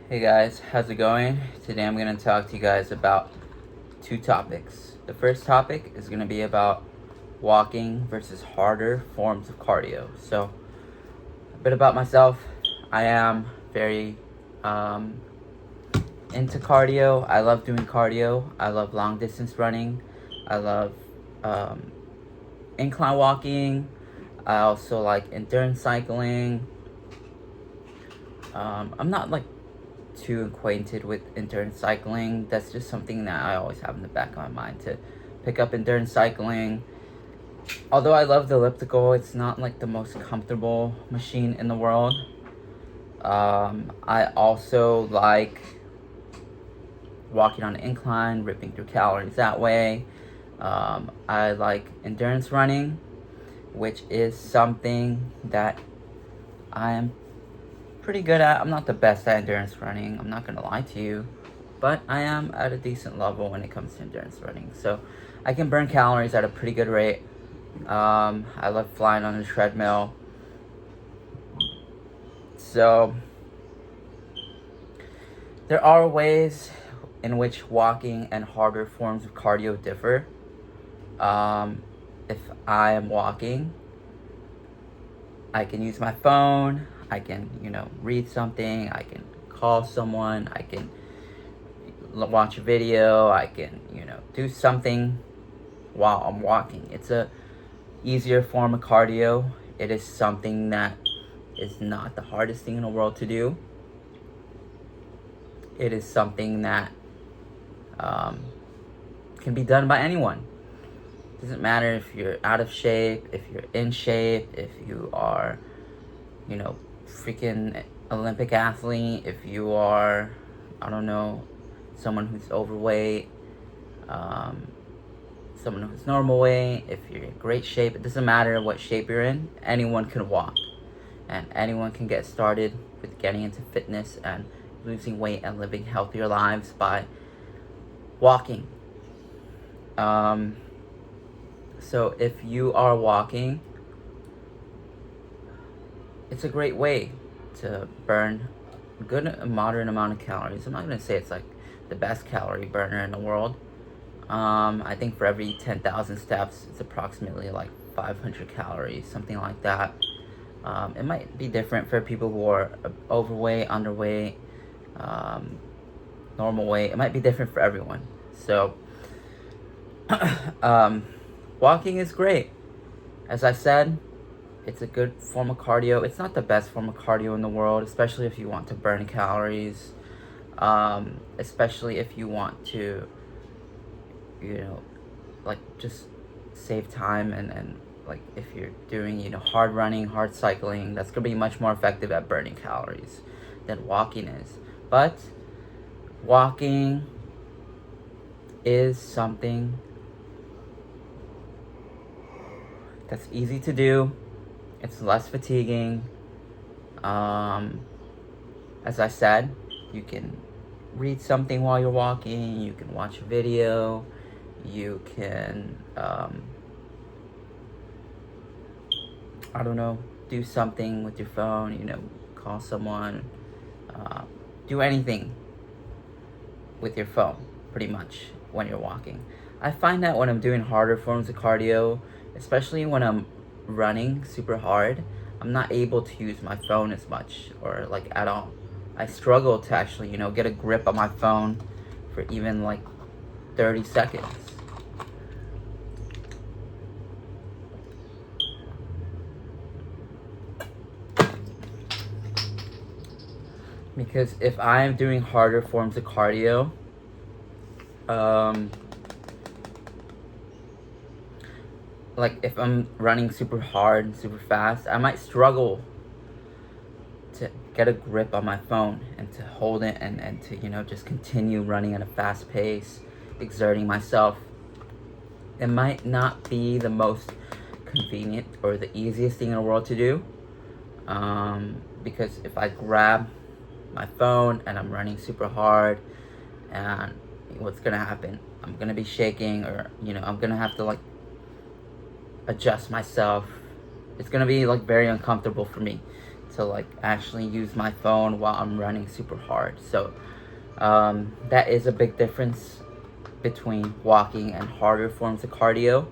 Hey guys, how's it going? Today I'm going to talk to you guys about two topics. The first topic is going to be about walking versus harder forms of cardio. So, a bit about myself. I am very into cardio. I love doing cardio. I love long distance running. I love um, incline walking. I also like endurance cycling. I'm not like too acquainted with endurance cycling. That's just something that I always have in the back of my mind to pick up endurance cycling. Although I love the elliptical, it's not like the most comfortable machine in the world. I also like walking on an incline, ripping through calories that way. I like endurance running, which is something that I am pretty good at. I'm not the best at endurance running, I'm not gonna lie to you, but I am at a decent level when it comes to endurance running. So I can burn calories at a pretty good rate. I love flying on the treadmill. So there are ways in which walking and harder forms of cardio differ. If I am walking, I can use my phone, I can, read something, I can call someone, I can watch a video, I can, do something while I'm walking. It's a easier form of cardio. It is something that is not the hardest thing in the world to do. It is something that can be done by anyone. It doesn't matter if you're out of shape, if you're in shape, if you are, freaking Olympic athlete, if you are, I don't know, someone who's overweight, someone who's normal weight, if you're in great shape. It doesn't matter what shape you're in, anyone can walk. And anyone can get started with getting into fitness and losing weight and living healthier lives by walking. So if you are walking, it's a great way to burn a good moderate amount of calories. I'm not going to say it's like the best calorie burner in the world. I think for every 10,000 steps, it's approximately like 500 calories, something like that. It might be different for people who are overweight, underweight, normal weight. It might be different for everyone. So, walking is great. As I said, it's a good form of cardio. It's not the best form of cardio in the world, especially if you want to burn calories. Especially if you want to, like just save time and like if you're doing, hard running, hard cycling, that's gonna be much more effective at burning calories than walking is. But walking is something that's easy to do. It's less fatiguing. As I said, you can read something while you're walking, you can watch a video, you can, I don't know, do something with your phone, call someone, do anything with your phone, pretty much, when you're walking. I find that when I'm doing harder forms of cardio, especially when I'm running super hard, I'm not able to use my phone as much or like at all. I struggle to actually, get a grip on my phone for even like 30 seconds. Because if I'm doing harder forms of cardio, like if I'm running super hard and super fast, I might struggle to get a grip on my phone and to hold it and to, just continue running at a fast pace, exerting myself. It might not be the most convenient or the easiest thing in the world to do, because if I grab my phone and I'm running super hard, and what's gonna happen? I'm gonna be shaking, or I'm gonna have to like adjust myself. It's gonna be like very uncomfortable for me to like actually use my phone while I'm running super hard. So that is a big difference between walking and harder forms of cardio.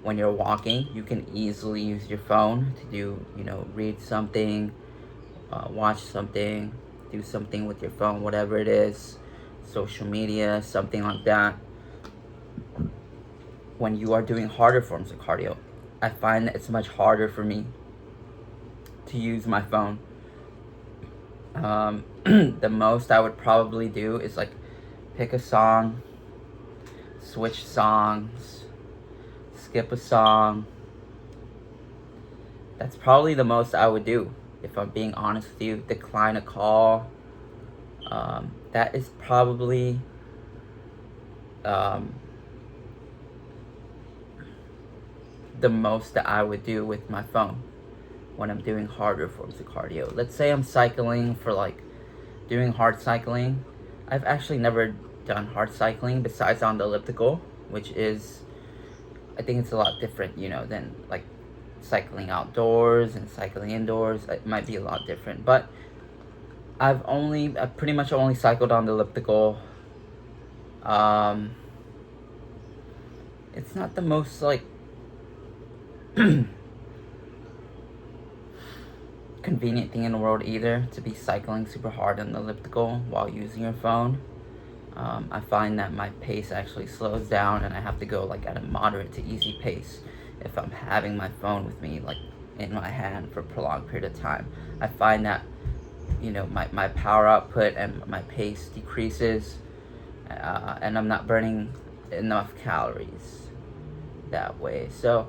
When you're walking, you can easily use your phone to do, read something, watch something, do something with your phone, whatever it is, social media, something like that. When you are doing harder forms of cardio, I find that it's much harder for me to use my phone. The most I would probably do is like pick a song, switch songs, skip a song. That's probably the most I would do, if I'm being honest with you. Decline a call. That is probably the most that I would do with my phone when I'm doing harder forms of cardio. Let's say I'm cycling for like doing hard cycling. I've actually never done hard cycling besides on the elliptical, which is, I think it's a lot different, than like cycling outdoors and cycling indoors. It might be a lot different, but I've pretty much only cycled on the elliptical. It's not the most like convenient thing in the world either, to be cycling super hard on the elliptical while using your phone. I find that my pace actually slows down, and I have to go like at a moderate to easy pace if I'm having my phone with me like in my hand for a prolonged period of time. I find that my power output and my pace decreases, and I'm not burning enough calories that way. So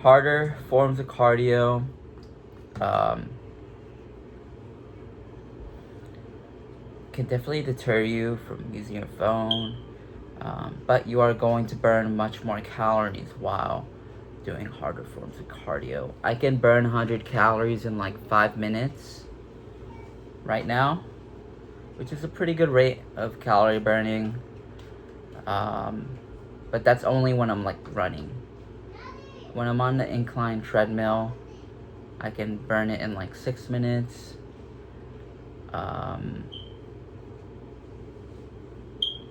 harder forms of cardio, can definitely deter you from using your phone, but you are going to burn much more calories while doing harder forms of cardio. I can burn 100 calories in like 5 minutes right now, which is a pretty good rate of calorie burning, but that's only when I'm like running. When I'm on the incline treadmill, I can burn it in like 6 minutes.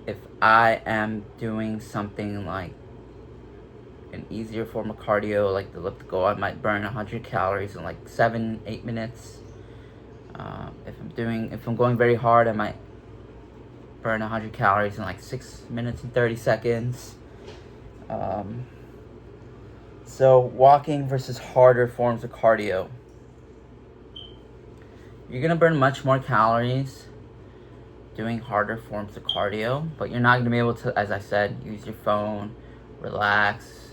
If I am doing something like an easier form of cardio, like the elliptical, I might burn 100 calories in like 7-8 minutes. If I'm going very hard, I might burn 100 calories in like 6 minutes and 30 seconds. So walking versus harder forms of cardio. You're gonna burn much more calories doing harder forms of cardio, but you're not gonna be able to, as I said, use your phone, relax.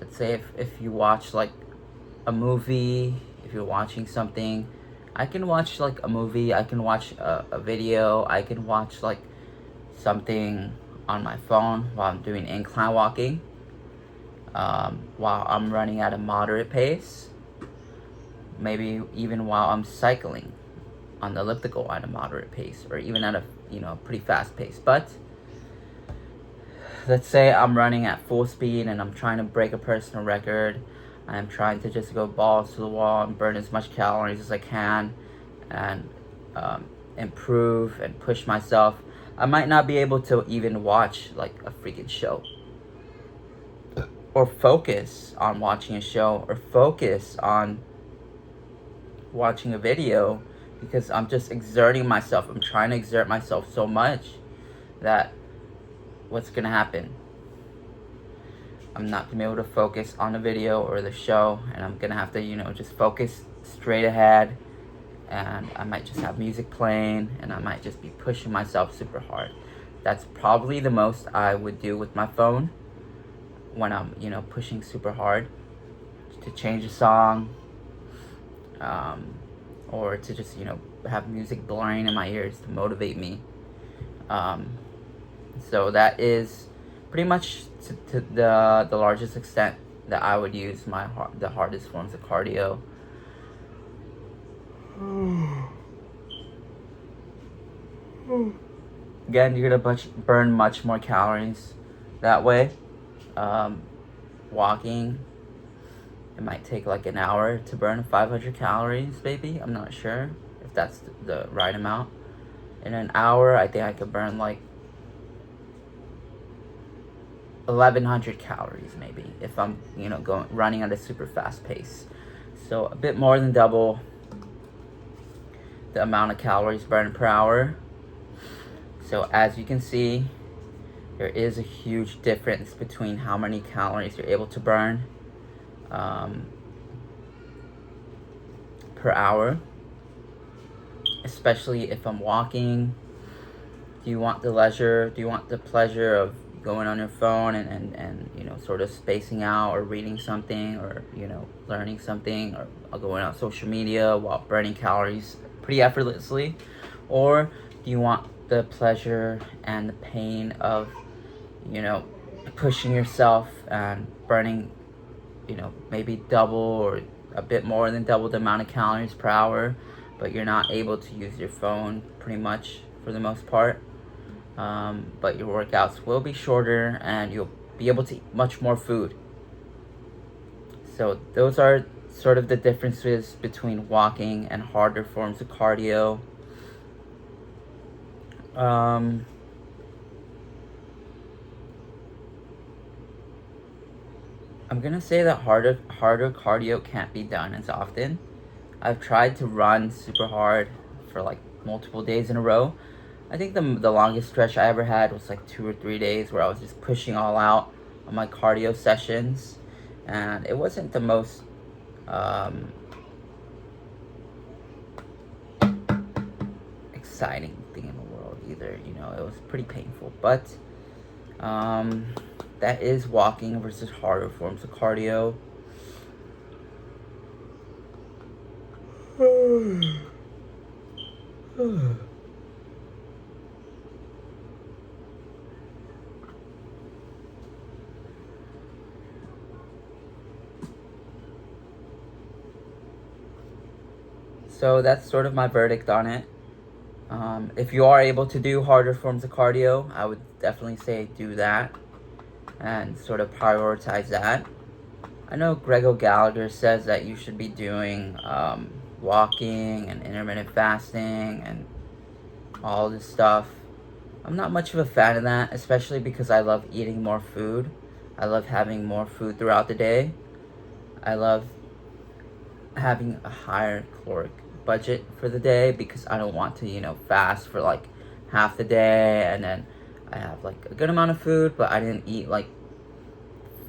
Let's say if you watch like a movie, if you're watching something, I can watch like a movie, I can watch a video, I can watch like something on my phone while I'm doing incline walking, while I'm running at a moderate pace, maybe even while I'm cycling on the elliptical at a moderate pace, or even at a pretty fast pace. But let's say I'm running at full speed and I'm trying to break a personal record. I'm trying to just go balls to the wall and burn as much calories as I can, and improve and push myself. I might not be able to even watch like a freaking show, or focus on watching a show, or focus on watching a video, because I'm just exerting myself. I'm trying to exert myself so much that what's gonna happen? I'm not gonna be able to focus on the video or the show, and I'm gonna have to, just focus straight ahead, and I might just have music playing, and I might just be pushing myself super hard. That's probably the most I would do with my phone when I'm, pushing super hard, to change a song, or to just, have music blaring in my ears to motivate me. So that is pretty much to the largest extent that I would use the hardest forms of cardio. Again, you're gonna burn much more calories that way. Walking It might take like an hour to burn 500 calories, maybe. I'm not sure if that's the right amount. In an hour, I think I could burn like 1100 calories, maybe, if I'm, going running at a super fast pace. So a bit more than double the amount of calories burned per hour. So as you can see, there is a huge difference between how many calories you're able to burn per hour, especially if I'm walking. Do you want the leisure? Do you want the pleasure of going on your phone and sort of spacing out, or reading something, or learning something, or going on social media while burning calories pretty effortlessly? Or do you want the pleasure and the pain of pushing yourself and burning maybe double or a bit more than double the amount of calories per hour, but you're not able to use your phone pretty much for the most part? But your workouts will be shorter and you'll be able to eat much more food. So those are sort of the differences between walking and harder forms of cardio. I'm gonna say that harder cardio can't be done as often. I've tried to run super hard for like multiple days in a row. I think the longest stretch I ever had was like 2 or 3 days where I was just pushing all out on my cardio sessions, and it wasn't the most exciting thing in the world either. It was pretty painful, but that is walking versus harder forms of cardio. So that's sort of my verdict on it. If you are able to do harder forms of cardio, I would definitely say do that and sort of prioritize that. I know Greg O'Gallagher says that you should be doing walking and intermittent fasting and all this stuff. I'm not much of a fan of that, especially because I love eating more food. I love having more food throughout the day. I love having a higher caloric budget for the day because I don't want to, fast for like half the day and then I have like a good amount of food, but I didn't eat like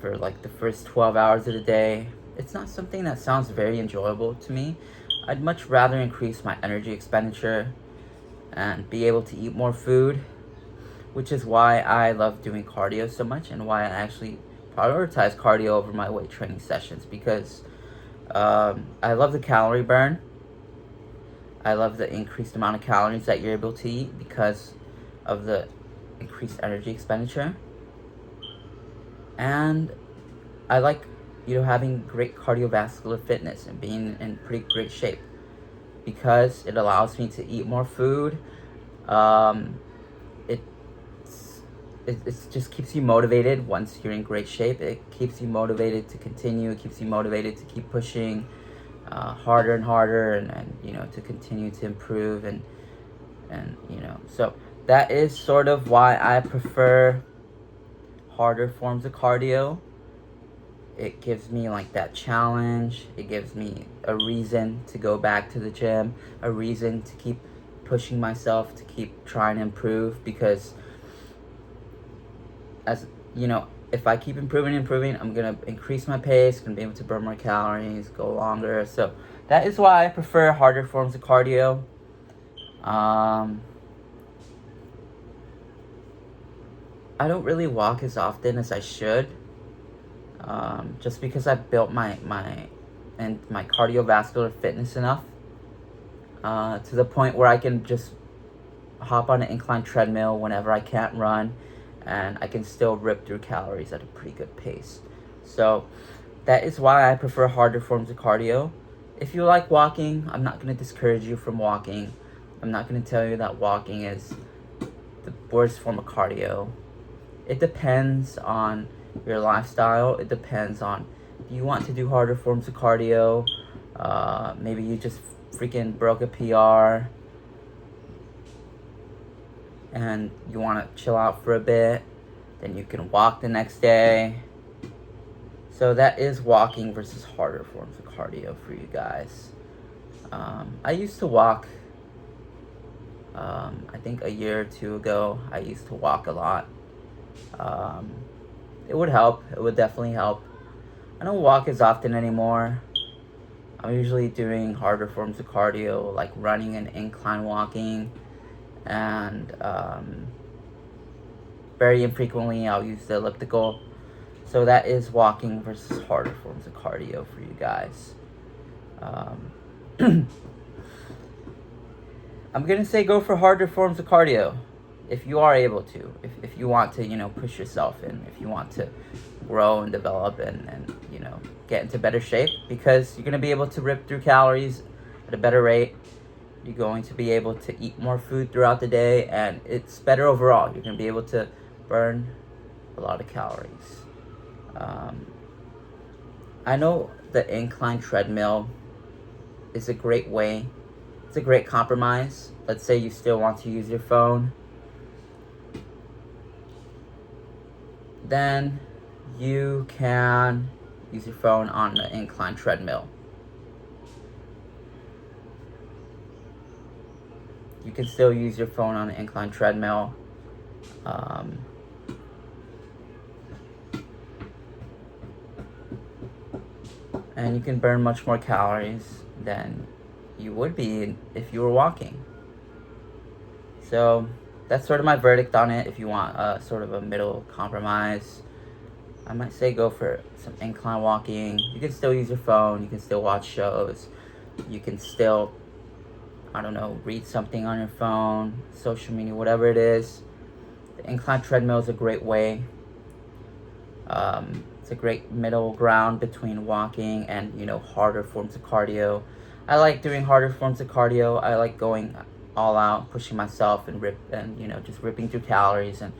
for like the first 12 hours of the day. It's not something that sounds very enjoyable to me. I'd much rather increase my energy expenditure and be able to eat more food, which is why I love doing cardio so much and why I actually prioritize cardio over my weight training sessions, because I love the calorie burn. I love the increased amount of calories that you're able to eat because of the increased energy expenditure. And I like, having great cardiovascular fitness and being in pretty great shape because it allows me to eat more food. It just keeps you motivated once you're in great shape. It keeps you motivated to continue. It keeps you motivated to keep pushing harder and harder and to continue to improve and so that is sort of why I prefer harder forms of cardio. It gives me like that challenge. It gives me a reason to go back to the gym, a reason to keep pushing myself, to keep trying to improve, because as if I keep improving, I'm gonna increase my pace, gonna be able to burn more calories, go longer. So that is why I prefer harder forms of cardio. I don't really walk as often as I should, just because I've built my cardiovascular fitness enough to the point where I can just hop on an incline treadmill whenever I can't run, and I can still rip through calories at a pretty good pace. So that is why I prefer harder forms of cardio. If you like walking, I'm not going to discourage you from walking. I'm not going to tell you that walking is the worst form of cardio. It depends on your lifestyle. It depends on you want to do harder forms of cardio, maybe you just freaking broke a PR and you want to chill out for a bit, then you can walk the next day. So that is walking versus harder forms of cardio for you guys. I used to walk, I think a year or two ago, I used to walk a lot. It would help. It would definitely help. I don't walk as often anymore. I'm usually doing harder forms of cardio, like running and incline walking. And very infrequently I'll use the elliptical. So that is walking versus harder forms of cardio for you guys. I'm gonna say go for harder forms of cardio if you are able to. If you want to, push yourself in, if you want to grow and develop and get into better shape, because you're gonna be able to rip through calories at a better rate. You're going to be able to eat more food throughout the day, and it's better overall. You're gonna be able to burn a lot of calories. I know the incline treadmill is a great way. It's a great compromise. Let's say you still want to use your phone. Then you can use your phone on the incline treadmill. You can still use your phone on the incline treadmill. And you can burn much more calories than you would be if you were walking. So that's sort of my verdict on it. If you want a sort of a middle compromise, I might say go for some incline walking. You can still use your phone. You can still watch shows. You can still, read something on your phone, social media, whatever it is. The incline treadmill is a great way. It's a great middle ground between walking and, harder forms of cardio. I like doing harder forms of cardio. I like going all out, pushing myself and just ripping through calories and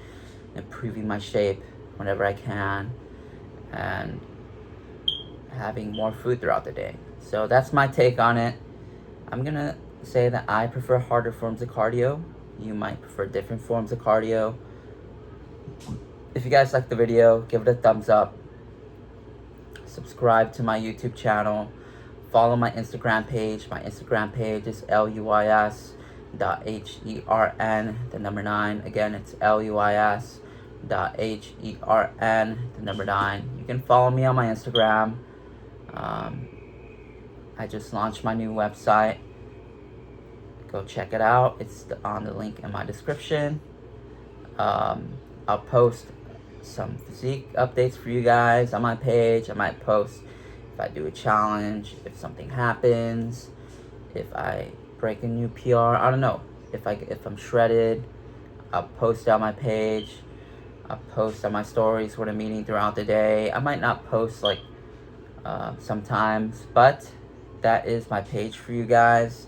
improving my shape whenever I can, and having more food throughout the day. So that's my take on it. I'm gonna say that I prefer harder forms of cardio. You might prefer different forms of cardio. If you guys like the video, give it a thumbs up. Subscribe to my YouTube channel. Follow my Instagram page. My Instagram page is luis.hern9. Again, it's luis.hern9. You can follow me on my Instagram. I just launched my new website. Go check it out. It's on the link in my description. I'll post some physique updates for you guys on my page. I might post if I do a challenge, if something happens, if I break a new PR. I don't know. If I'm shredded, I'll post on my page. I'll post on my stories what I'm eating throughout the day. I might not post sometimes, but that is my page for you guys.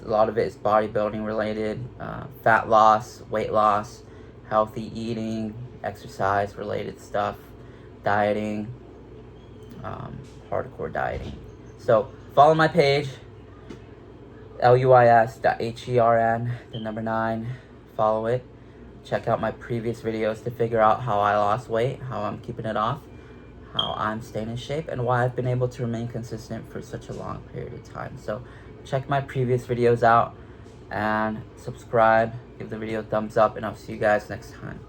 A lot of it is bodybuilding related, fat loss, weight loss, healthy eating, exercise related stuff, dieting, hardcore dieting. So follow my page, luis.hern9. Follow it. Check out my previous videos to figure out how I lost weight, how I'm keeping it off, how I'm staying in shape, and why I've been able to remain consistent for such a long period of time. So check my previous videos out and subscribe, give the video a thumbs up, and I'll see you guys next time.